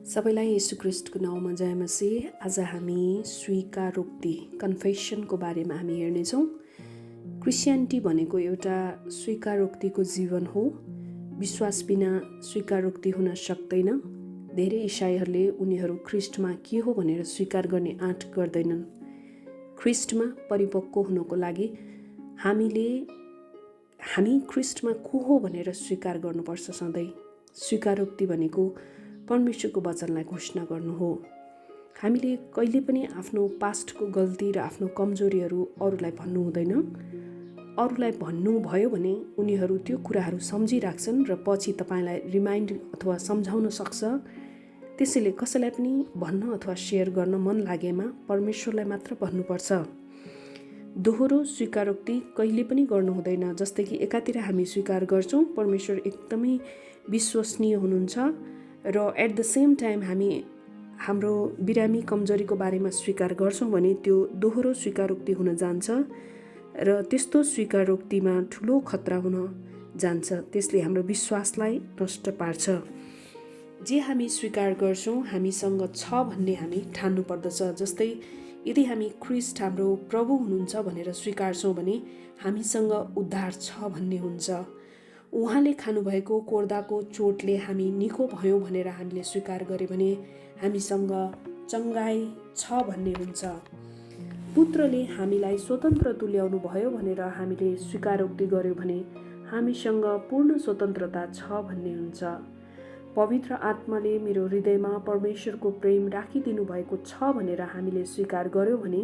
सबैलाई येशू ख्रीष्टको नाउँमा जय मसीह। आज हामी स्वीकारोक्ति कन्फेसनको बारेमा हामी हेर्नेछौँ। क्रिस्चियनिटी भनेको एउटा स्वीकारोक्तिको जीवन हो। विश्वास बिना स्वीकारोक्ति हुन सक्दैन। धेरै इसाईहरूले उनीहरू ख्रीष्टमा के हो भनेर स्वीकार गर्ने आँट गर्दैनन्। ख्रीष्टमा परिपक्व हुनको लागि हामी ख्रीष्टमा को हो भनेर स्वीकार गर्नुपर्छ। सधैँ स्वीकारोक्ति भनेको परमेश्वरको वचनलाई घोषणा गर्नु हो। हामीले कहिले पनि आफ्नो पास्टको गल्ती र आफ्नो कमजोरीहरू अरूलाई भन्नु हुँदैन। अरूलाई भन्नुभयो भने उनीहरू त्यो कुराहरू सम्झिराख्छन् र पछि तपाईँलाई रिमाइन्ड अथवा सम्झाउन सक्छ। त्यसैले कसैलाई पनि भन्न अथवा सेयर गर्न मन लागेमा परमेश्वरलाई मात्र भन्नुपर्छ। दोहोरो स्वीकारोक्ति कहिले पनि गर्नु हुँदैन। जस्तै कि एकातिर हामी स्वीकार गर्छौँ परमेश्वर एकदमै विश्वसनीय हुनुहुन्छ र एट द सेम टाइम हामी हाम्रो बिरामी कमजोरीको बारेमा स्वीकार गर्छौँ भने त्यो दोहोरो स्वीकारोक्ति हुन जान्छ र त्यस्तो स्वीकारोक्तिमा ठुलो खतरा हुन जान्छ। त्यसले हाम्रो विश्वासलाई नष्ट पार्छ। जे हामी स्वीकार गर्छौँ हामीसँग छ भन्ने हामी ठान्नु पर्दछ। जस्तै यदि हामी ख्रीष्ट हाम्रो प्रभु हुनुहुन्छ भनेर स्वीकार्छौँ भने हामीसँग उद्धार छ भन्ने हुन्छ। उहाँले खानुभएको कोर्दाको चोटले हामी निको भयौँ भनेर हामीले स्वीकार गर्यो भने हामीसँग चङ्गाई छ भन्ने हुन्छ। पुत्रले हामीलाई स्वतन्त्र तुल्याउनु भयो भनेर हामीले स्वीकारोक्ति गर्यो भने हामीसँग पूर्ण स्वतन्त्रता छ भन्ने हुन्छ। पवित्र आत्माले मेरो हृदयमा परमेश्वरको प्रेम राखिदिनु भएको छ भनेर हामीले स्वीकार गर्यो भने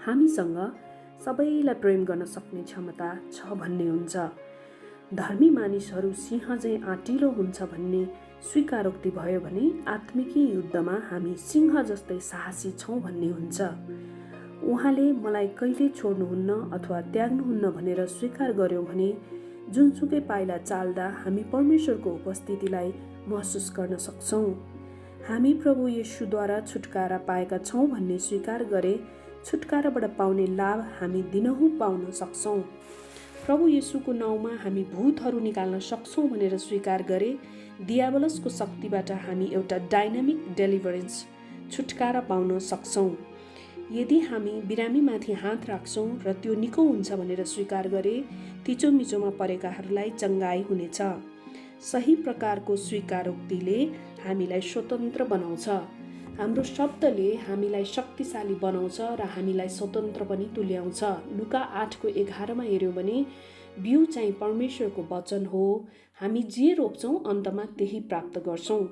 हामीसँग सबैलाई प्रेम गर्न सक्ने क्षमता छ भन्ने हुन्छ। धर्मी मानिसहरू सिंह चाहिँ आँटिलो हुन्छ भन्ने स्वीकारोक्ति भयो भने आत्मिकी युद्धमा हामी सिंह जस्तै साहसी छौँ भन्ने हुन्छ। उहाँले मलाई कहिले छोड्नुहुन्न अथवा त्याग्नुहुन्न भनेर स्वीकार गर्यौँ भने जुनसुकै पाइला चाल्दा हामी परमेश्वरको उपस्थितिलाई महसुस गर्न सक्छौँ। हामी प्रभु येशूद्वारा छुटकारा पाएका छौँ भन्ने स्वीकार गरे छुटकाराबाट पाउने लाभ हामी दिनहुँ पाउन सक्छौँ। प्रभु येशूको नाउँमा हामी भूतहरू निकाल्न सक्छौँ भनेर स्वीकार गरे दियाबलसको शक्तिबाट हामी एउटा डाइनामिक डेलिभरेन्स छुटकारा पाउन सक्छौँ। यदि हामी बिरामीमाथि हात राख्छौँ र त्यो निको हुन्छ भनेर स्वीकार गरे थिचोमिचोमा परेकाहरूलाई चङ्गाई हुनेछ। सही प्रकारको स्वीकारोक्तिले हामीलाई स्वतन्त्र बनाउँछ। हाम्रो शब्दले हामीलाई शक्तिशाली बनाउँछ र हामीलाई स्वतन्त्र पनि तुल्याउँछ। लुका 8:11 हेऱ्यौँ भने बिउ चाहिँ परमेश्वरको वचन हो। हामी जे रोप्छौँ अन्तमा त्यही प्राप्त गर्छौँ।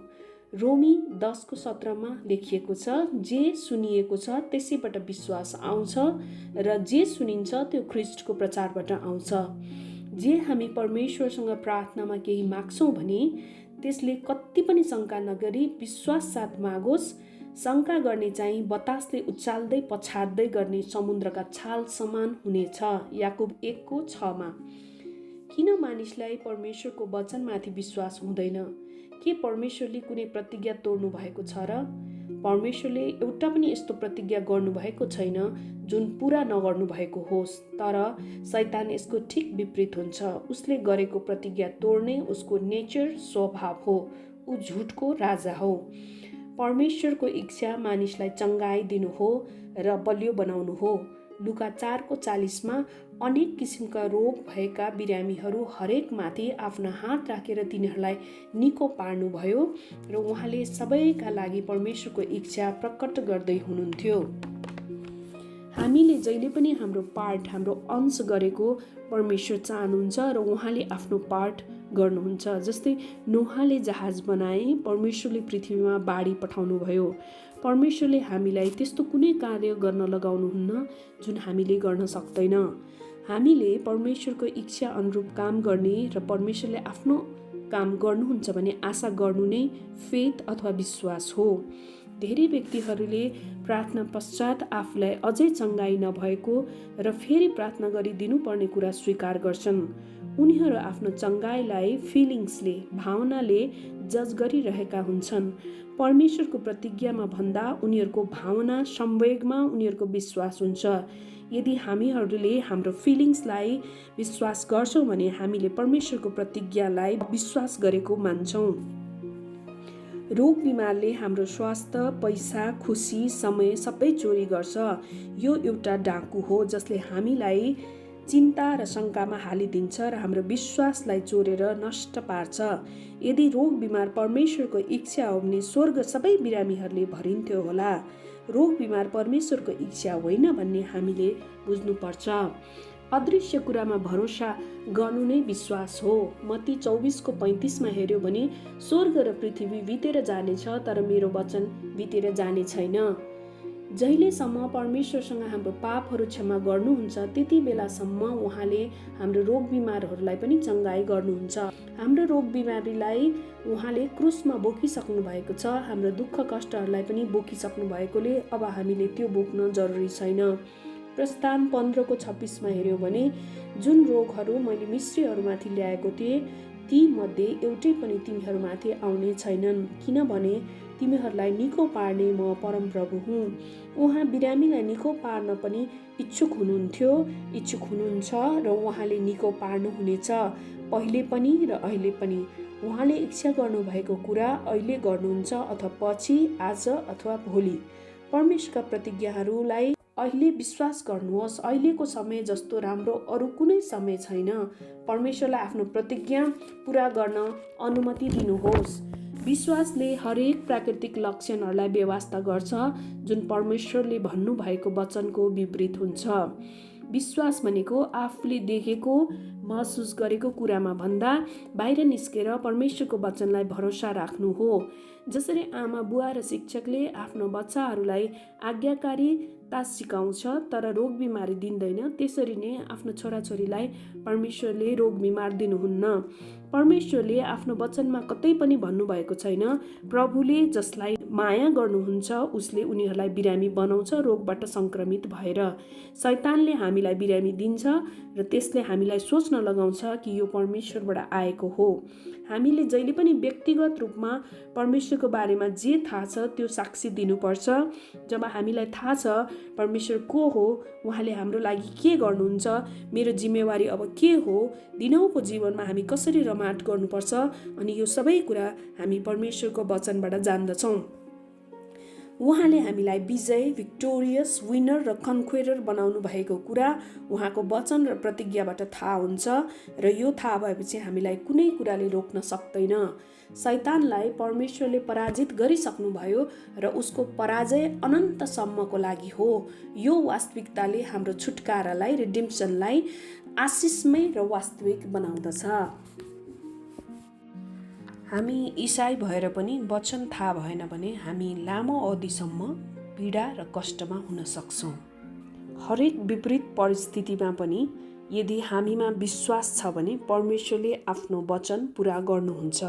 रोमी 10:17 लेखिएको छ, जे सुनिएको छ त्यसैबाट विश्वास आउँछ र जे सुनिन्छ त्यो ख्रीष्टको प्रचारबाट आउँछ। जे हामी परमेश्वरसँग प्रार्थनामा केही माग्छौँ भने त्यसले कति पनि शङ्का नगरी विश्वास साथ मागोस्। शङ्का गर्ने चाहिँ बतासले उचाल्दै पछाड्दै गर्ने समुद्रका छाल समान हुनेछ। याकुब 1:6। किन मानिसलाई परमेश्वरको वचनमाथि विश्वास हुँदैन? के परमेश्वरले कुनै प्रतिज्ञा तोड्नु भएको छ र? परमेश्वरले एउटा पनि यस्तो प्रतिज्ञा गर्नुभएको छैन जुन पुरा नगर्नु भएको होस्। तर शैतान यसको ठिक विपरीत हुन्छ। उसले गरेको प्रतिज्ञा तोड्ने उसको नेचर स्वभाव हो। ऊ झुटको राजा हो। परमेश्वरको इच्छा मानिसलाई चङ्गाई दिनु हो र बलियो बनाउनु हो। लुका 4:40 अनेक किसिमका रोग भएका बिरामीहरू हरेकमाथि आफ्ना हात राखेर तिनीहरूलाई निको पार्नुभयो र उहाँले सबैका लागि परमेश्वरको इच्छा प्रकट गर्दै हुनुहुन्थ्यो। हामीले जहिले पनि हाम्रो पार्ट, हाम्रो अंश गरेको परमेश्वर चाहनुहुन्छ र उहाँले आफ्नो पार्ट गर्नुहुन्छ। जस्तै नोहाले जहाज बनाए, परमेश्वरले पृथ्वीमा बाढी पठाउनु भयो। परमेश्वरले हामीलाई त्यस्तो कुनै कार्य गर्न लगाउनुहुन्न जुन हामीले गर्न सक्दैन। हामीले परमेश्वरको इच्छा अनुरूप काम गर्ने र परमेश्वरले आफ्नो काम गर्नुहुन्छ भने आशा गर्नु नै फेथ अथवा विश्वास हो। धेरै व्यक्तिहरूले प्रार्थना पश्चात आफूलाई अझै चङ्गाई नभएको र फेरि प्रार्थना गरिदिनु पर्ने कुरा स्वीकार गर्छन्। उनीहरू आफ्नो चङ्गाईलाई फिलिङ्सले, भावनाले जज गरिरहेका हुन्छन्। परमेश्वरको प्रतिज्ञामा भन्दा उनीहरूको भावना, संवेगमा उनीहरूको विश्वास हुन्छ। यदि हामीहरूले हाम्रो फिलिङ्सलाई विश्वास गर्छौँ भने हामीले परमेश्वरको प्रतिज्ञालाई विश्वास गरेको मान्छौँ। रोग बिमारले हाम्रो स्वास्थ्य, पैसा, खुसी, समय सबै चोरी गर्छ। यो एउटा डाकु हो जसले हामीलाई चिन्ता र शङ्कामा हालिदिन्छ र हाम्रो विश्वासलाई चोरेर नष्ट पार्छ। यदि रोग बिमार परमेश्वरको इच्छा हो भने स्वर्ग सबै बिरामीहरूले भरिन्थ्यो होला। रोग बिमार परमेश्वरको इच्छा होइन भन्ने हामीले बुझ्नुपर्छ। अदृश्य कुरामा भरोसा गर्नु नै विश्वास हो। मत्ती 24:35 हेर्यो भने स्वर्ग र पृथ्वी बितेर जानेछ तर मेरो वचन बितेर जाने छैन। जहिलेसम्म परमेश्वरसँग हाम्रो पापहरू क्षमा गर्नुहुन्छ त्यति बेलासम्म उहाँले हाम्रो रोग बिमारहरूलाई पनि चङ्गाई गर्नुहुन्छ। हाम्रो रोग बिमारीलाई उहाँले क्रुसमा बोकिसक्नु भएको छ। हाम्रो दुःख कष्टहरूलाई पनि बोकिसक्नु भएकोले अब हामीले त्यो बोक्न जरुरी छैन। प्रस्थान 15:26 हेर्यो भने जुन रोगहरू मैले मिश्रीहरूमाथि ल्याएको थिएँ ती मध्ये एउटै पनि तिमीहरूमाथि आउने छैनन्, किनभने तिमीहरूलाई निको पार्ने म परमप्रभु हुँ। उहाँ बिरामीलाई निको पार्न पनि इच्छुक हुनुहुन्छ र उहाँले निको पार्नुहुनेछ, पहिले पनि र अहिले पनि। उहाँले इच्छा गर्नुभएको कुरा अहिले गर्नुहुन्छ अथवा पछि, आज अथवा भोलि। परमेश्वरका प्रतिज्ञाहरूलाई अहिले विश्वास गर्नुहोस्। अहिलेको समय जस्तो राम्रो अरू कुनै समय छैन। परमेश्वरलाई आफ्नो प्रतिज्ञा पूरा गर्न अनुमति दिनुहोस्। विश्वासले हरेक प्राकृतिक लक्षणहरूलाई व्यवस्था गर्छ जुन परमेश्वरले भन्नुभएको वचनको विपरीत हुन्छ। विश्वास भनेको आफूले देखेको महसुस गरेको कुरामा भन्दा बाहिर निस्केर परमेश्वरको वचनलाई भरोसा राख्नु हो। जसरी आमा बुवा र शिक्षकले आफ्नो बच्चाहरूलाई आज्ञाकारिता सिकाउँछ तर रोग बिमारी दिँदैन, त्यसरी नै आफ्नो छोराछोरीलाई परमेश्वरले रोग बिमार दिनुहुन्न। परमेश्वरले आफ्नो वचनमा कतै पनि भन्नुभएको छैन प्रभुले जसलाई माया गर्नुहुन्छ उसले उनीहरूलाई बिरामी बनाउँछ रोगबाट सङ्क्रमित भएर। शैतानले हामीलाई बिरामी दिन्छ र त्यसले हामीलाई सोच्न लगाउँछ कि यो परमेश्वरबाट आएको हो। हामीले जहिले पनि व्यक्तिगत रूपमा परमेश्वरको बारेमा जे थाहा छ त्यो साक्षी दिनुपर्छ। जब हामीलाई थाहा छ परमेश्वर को हो, उहाँले हाम्रो लागि के गर्नुहुन्छ, मेरो जिम्मेवारी अब के हो, दिनौको जीवनमा हामी कसरी रमाट गर्नुपर्छ, अनि यो सबै कुरा हामी परमेश्वरको वचनबाट जान्दछौँ। उहाँले हामीलाई विजय, भिक्टोरियस, विनर र कन्क्वेरर बनाउनु भएको कुरा उहाँको वचन र प्रतिज्ञाबाट थाहा हुन्छ र यो थाहा भएपछि हामीलाई कुनै कुराले रोक्न सक्दैन। शैतानलाई परमेश्वरले पराजित गरिसक्नुभयो र उसको पराजय अनन्तसम्मको लागि हो। यो वास्तविकताले हाम्रो छुटकारालाई, रिडिम्सनलाई आशिषमय र वास्तविक बनाउँदछ। हामी ईसाई भएर पनि वचन थाहा भएन भने हामी लामो अवधिसम्म पीडा र कष्टमा हुन सक्छौँ। हरेक विपरीत परिस्थितिमा पनि यदि हामीमा विश्वास छ भने परमेश्वरले आफ्नो वचन पूरा गर्नुहुन्छ।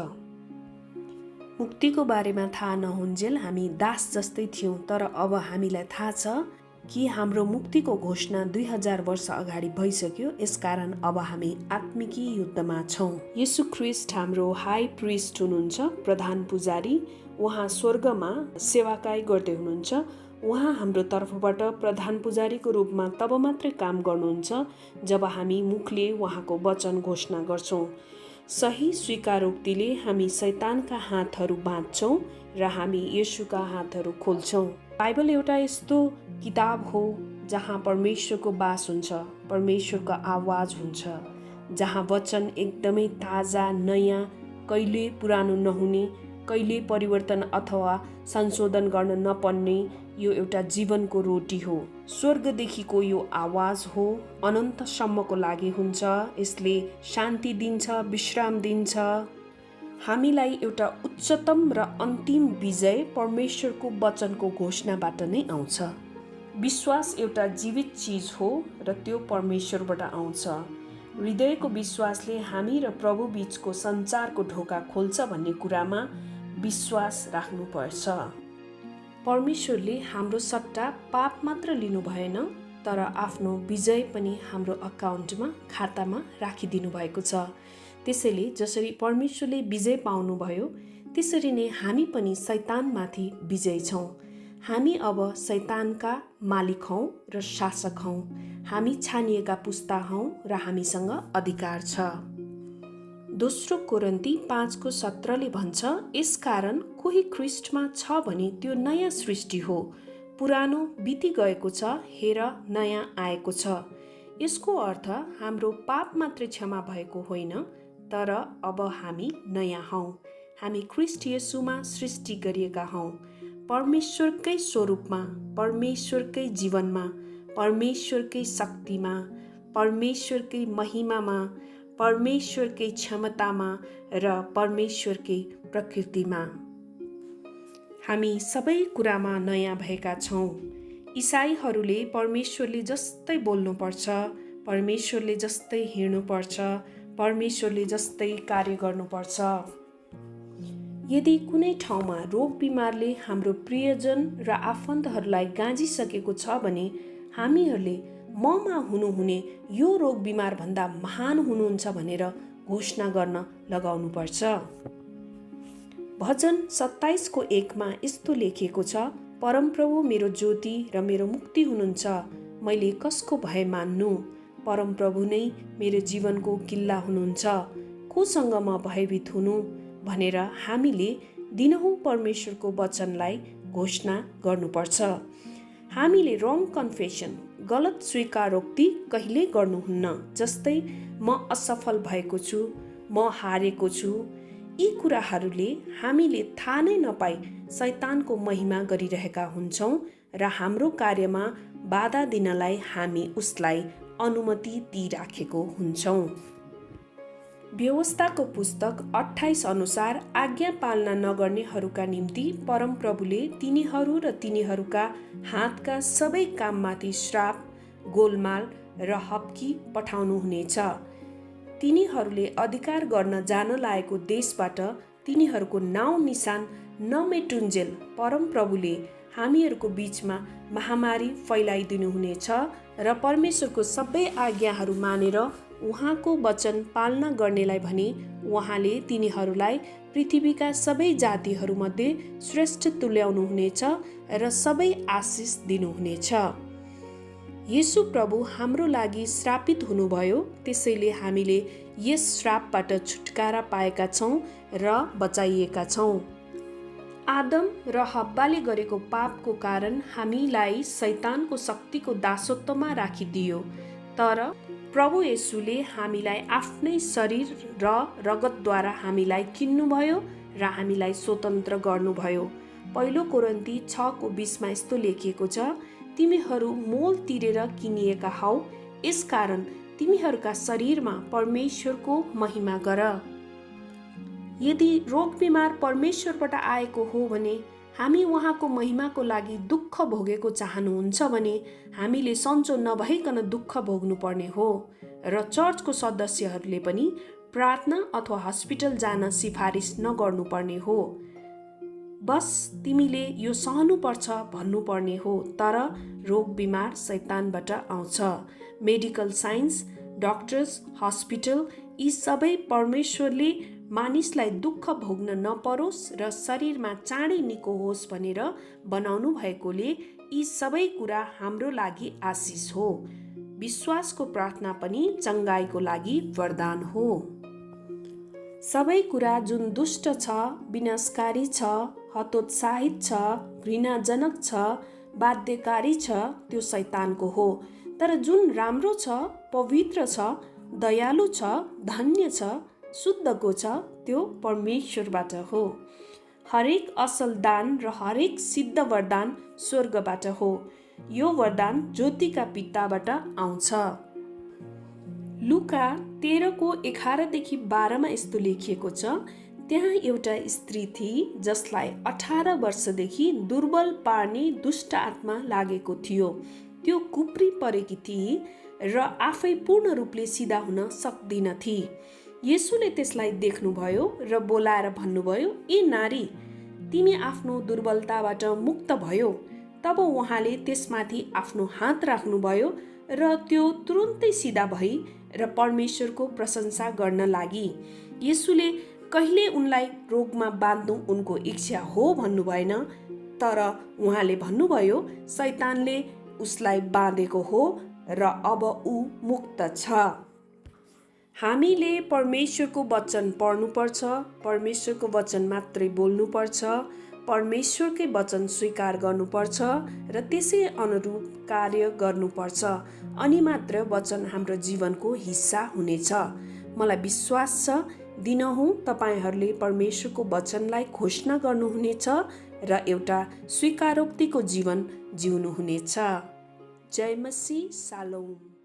मुक्तिको बारेमा थाहा नहुन्जेल हामी दास जस्तै थियौँ, तर अब हामीलाई थाहा छ कि हाम्रो मुक्तिको घोषणा 2000 वर्ष अगाडि भइसक्यो। यसकारण अब हामी आत्मिकी युद्धमा छौँ। येशू ख्रीष्ट हाम्रो हाई प्रिस्ट हुनुहुन्छ, प्रधान पुजारी। उहाँ स्वर्गमा सेवाकाई गर्दै हुनुहुन्छ। उहाँ हाम्रो तर्फबाट प्रधान पुजारीको रूपमा तब मात्रै काम गर्नुहुन्छ जब हामी मुखले उहाँको वचन घोषणा गर्छौँ। सही स्वीकारोक्तिले हामी शैतानका हातहरू बाँध्छौँ र हामी येशूका हातहरू खोल्छौँ। बाइबल एउटा यस्तो किताब हो जहाँ परमेश्वरको बास हुन्छ, परमेश्वरको आवाज हुन्छ, जहाँ वचन एकदमै ताजा, नयाँ, कहिले पुरानो नहुने, कहिले परिवर्तन अथवा संशोधन गर्न नपर्ने यो एउटा जीवनको रोटी हो। स्वर्गदेखिको यो आवाज हो, अनन्तसम्मको लागि हुन्छ। यसले शान्ति दिन्छ, विश्राम दिन्छ। हामीलाई एउटा उच्चतम र अन्तिम विजय परमेश्वरको वचनको घोषणाबाट नै आउँछ। विश्वास एउटा जीवित चिज हो र त्यो परमेश्वरबाट आउँछ। हृदयको विश्वासले हामी र प्रभु बीचको सञ्चारको ढोका खोल्छ भन्ने कुरामा विश्वास राख्नुपर्छ। परमेश्वरले हाम्रो सट्टा पाप मात्र लिनु भएन तर आफ्नो विजय पनि हाम्रो अकाउन्टमा, खातामा राखिदिनु भएको छ। त्यसैले जसरी परमेश्वरले विजय पाउनुभयो त्यसरी नै हामी पनि शैतानमाथि विजय छौँ। हामी अब शैतानका मालिक हौँ र शासक हौँ। हामी छानिएका पुस्ता हौँ र हामीसँग अधिकार छ। दोस्रो कोरिन्थी 5:17 भन्छ, यसकारण कोही ख्रिस्टमा छ भने त्यो नयाँ सृष्टि हो, पुरानो बिति गएको छ, हेर नयाँ आएको छ। यसको अर्थ हाम्रो पाप मात्रै क्षमा भएको होइन, तर अब हामी नयाँ हौँ। हामी ख्रिस्ट येशूमा सृष्टि गरिएका हौँ, परमेश्वरकै स्वरूपमा, परमेश्वरकै जीवनमा, परमेश्वरकै शक्तिमा, परमेश्वरकै महिमामा, परमेश्वरकै क्षमतामा र परमेश्वरकै प्रकृतिमा। हामी सबै कुरामा नयाँ भएका छौँ। इसाईहरूले परमेश्वरले जस्तै बोल्नुपर्छ, परमेश्वरले जस्तै हिँड्नुपर्छ, परमेश्वरले जस्तै कार्य गर्नुपर्छ। यदि कुनै ठाउँमा रोग बिमारले हाम्रो प्रियजन र आफन्तहरूलाई गाँजिसकेको छ भने हामीहरूले ममा हुनुहुने यो रोग बिमार भन्दा महान हुनुहुन्छ भनेर घोषणा गर्न लगाउनुपर्छ। भजन 27:1 यस्तो लेखिएको छ, परमप्रभु मेरो ज्योति र मेरो मुक्ति हुनुहुन्छ, मैले कसको भय मान्नु। परमप्रभु नै मेरो जीवनको किल्ला हुनुहुन्छ, कोसँग म भयभीत हुनु भनेर हामीले दिनहुँ परमेश्वरको वचनलाई घोषणा गर्नुपर्छ। हामीले रङ कन्फेसन, गलत स्वीकारोक्ति कहिल्यै गर्नुहुन्न, जस्तै म असफल भएको छु, म हारेको छु। यी कुराहरूले हामीले थाहा नै नपाई शैतानको महिमा गरिरहेका हुन्छौँ र हाम्रो कार्यमा बाधा दिनलाई हामी उसलाई अनुमति दिइराखेको हुन्छौँ। व्यवस्थाको पुस्तक 28 अनुसार आज्ञा पालना नगर्नेहरूका निम्ति परमप्रभुले तिनीहरू र तिनीहरूका हातका सबै काममाथि श्राप, गोलमाल र हप्की पठाउनुहुनेछ। तिनीहरूले अधिकार गर्न जान लागेको देशबाट तिनीहरूको नाउँ निशान नमेटुन्जेल परमप्रभुले हामीहरूको बीचमा महामारी फैलाइदिनुहुनेछ र परमेश्वरको सबै आज्ञाहरू मानेर उहाँको वचन पालना गर्नेलाई भने उहाँले तिनीहरूलाई पृथ्वीका सबै जातिहरूमध्ये श्रेष्ठ तुल्याउनुहुनेछ र सबै आशिष दिनुहुनेछ। येशू प्रभु हाम्रो लागि श्रापित हुनुभयो, त्यसैले हामीले यस श्रापबाट छुटकारा पाएका छौँ र बचाइएका छौँ। आदम र हब्बाले गरेको पापको कारण हामीलाई शैतानको शक्तिको दासत्वमा राखिदियो, तर प्रभु येशूले हामीलाई आफ्नै शरीर र रगतद्वारा हामीलाई किन्नुभयो र हामीलाई स्वतन्त्र गर्नुभयो। पहिलो कोरिन्थी 6:20 यस्तो लेखिएको छ, तिमीहरू मोल तिरेर किनिएका हौ, यसकारण तिमीहरूका शरीरमा परमेश्वरको महिमा गर। यदि रोग बिमार परमेश्वरबाट आएको हो भने हामी उहाँको महिमाको लागि दुःख भोगेको चाहनुहुन्छ भने हामीले सन्चो नभइकन दुःख भोग्नुपर्ने हो र चर्चको सदस्यहरूले पनि प्रार्थना अथवा हस्पिटल जान सिफारिस नगर्नुपर्ने हो। बस तिमीले यो सहनुपर्छ भन्नुपर्ने हो, तर रोग बिमार शैतानबाट आउँछ। मेडिकल साइन्स, डक्टर्स, हस्पिटल यी सबै परमेश्वरले मानिसलाई दुःख भोग्न नपरोस् र शरीरमा चाँडै निको होस् भनेर बनाउनु भएकोले यी सबै कुरा हाम्रो लागि आशिष हो। विश्वासको प्रार्थना पनि चङ्गाइको लागि वरदान हो। सबै कुरा जुन दुष्ट छ, विनाशकारी छ, हतोत्साहित छ, घृणाजनक छ, बाध्यकारी छ, त्यो शैतानको हो। तर जुन राम्रो छ, पवित्र छ, दयालु छ, धन्य छ, शुद्धको छ, त्यो परमेश्वरबाट हो। हरेक असल दान र हरेक सिद्ध वरदान स्वर्गबाट हो। यो वरदान ज्योतिका पिताबाट आउँछ। लुका 13:11-12 यस्तो लेखिएको छ, त्यहाँ एउटा स्त्री थिई जसलाई 18 वर्षदेखि दुर्बल पार्ने दुष्ट आत्मा लागेको थियो। त्यो कुप्री परेकी थिई र आफै पूर्ण रूपले सिधा हुन सक्दिनथी। येशूले त्यसलाई देख्नुभयो र बोलाएर भन्नुभयो, ए नारी, तिमी आफ्नो दुर्बलताबाट मुक्त भयो। तब उहाँले त्यसमाथि आफ्नो हात राख्नुभयो र त्यो तुरुन्तै सिधा भई र परमेश्वरको प्रशंसा गर्न लागि। येशूले कहिले उनलाई रोगमा बाँध्नु उनको इच्छा हो भन्नु भएन, तर उहाँले भन्नुभयो शैतानले उसलाई बाँधेको हो र अब ऊ मुक्त छ। हामीले परमेश्वरको वचन पढ्नुपर्छ, परमेश्वरको वचन मात्रै बोल्नुपर्छ, परमेश्वरकै वचन स्वीकार गर्नुपर्छ र त्यसै अनुरूप कार्य गर्नुपर्छ। अनि मात्र वचन हाम्रो जीवनको हिस्सा हुनेछ। मलाई विश्वास छ दिनहुँ तपाईँहरूले परमेश्वरको वचनलाई घोषणा गर्नुहुनेछ र एउटा स्वीकारोक्तिको जीवन जिउनुहुनेछ। जय मसीह, शालोम।